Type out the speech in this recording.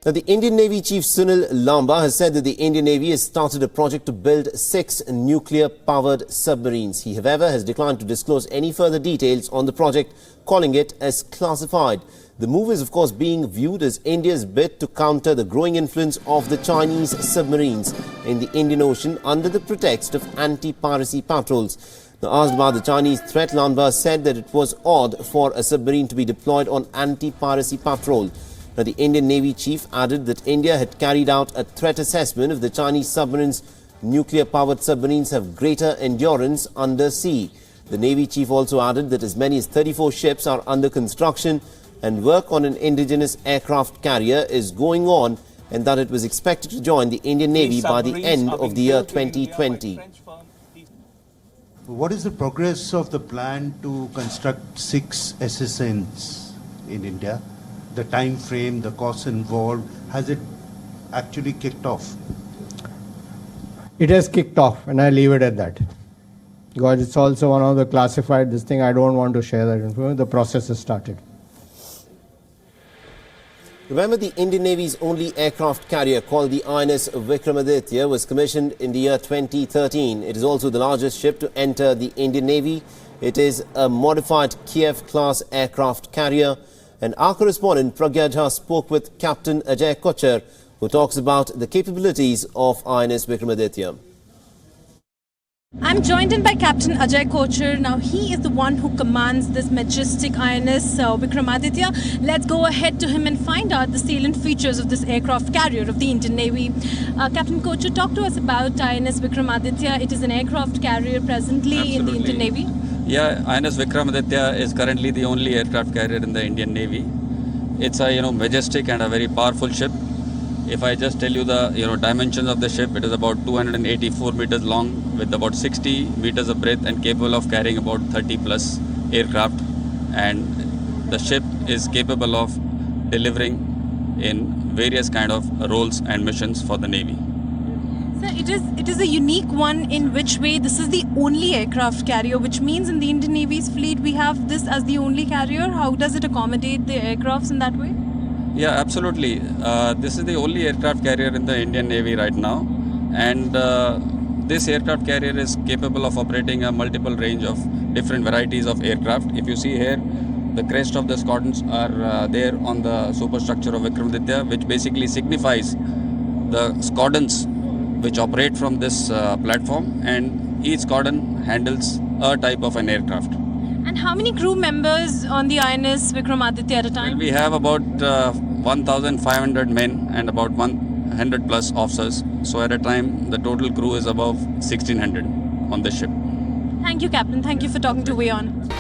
Now, the Indian Navy Chief Sunil Lamba has said that the Indian Navy has started a project to build 6 nuclear-powered submarines. He, however, has declined to disclose any further details on the project, calling it as classified. The move is, of course, being viewed as India's bid to counter the growing influence of the Chinese submarines in the Indian Ocean under the pretext of anti-piracy patrols. Now, asked about the Chinese threat, Lamba said that it was odd for a submarine to be deployed on anti-piracy patrol. Now, the Indian Navy chief added that India had carried out a threat assessment of the Chinese submarines. Nuclear-powered submarines have greater endurance under sea. The Navy chief also added that as many as 34 ships are under construction and work on an indigenous aircraft carrier is going on, and that it was expected to join the Indian Navy by the end of the year 2020. What is the progress of the plan to construct 6 SSNs in India? The time frame, the costs involved, has it actually kicked off? It has kicked off, and I leave it at that. Because it's also one of the classified this thing. I don't want to share that information. The process has started. Remember, the Indian Navy's only aircraft carrier, called the INS Vikramaditya, was commissioned in the year 2013. It is also the largest ship to enter the Indian Navy. It is a modified Kiev-class aircraft carrier. And our correspondent Pragya Jha spoke with Captain Ajay Kochar, who talks about the capabilities of INS Vikramaditya. I'm joined in by Captain Ajay Kochar. Now, he is the one who commands this majestic INS Vikramaditya. Let's go ahead to him and find out the salient features of this aircraft carrier of the Indian Navy. Captain Kochar, talk to us about INS Vikramaditya. It is an aircraft carrier presently in the Indian Navy. Yeah, INS Vikramaditya is currently the only aircraft carrier in the Indian Navy. It's a majestic and a very powerful ship. If I just tell you the dimensions of the ship, it is about 284 meters long with about 60 meters of breadth and capable of carrying about 30 plus aircraft. And the ship is capable of delivering in various kind of roles and missions for the Navy. Sir, it is a unique one in which way this is the only aircraft carrier, which means in the Indian Navy's fleet we have this as the only carrier. How does it accommodate the aircrafts in that way? Yeah, absolutely. This is the only aircraft carrier in the Indian Navy right now, and this aircraft carrier is capable of operating a multiple range of different varieties of aircraft. If you see here, the crest of the squadrons are there on the superstructure of Vikramaditya, which basically signifies the squadrons which operate from this platform, and each squadron handles a type of an aircraft. And how many crew members on the INS Vikramaditya at a time? Well, we have about 1,500 men and about 100 plus officers. So at a time, the total crew is above 1,600 on the ship. Thank you, Captain. Thank you for talking to WION.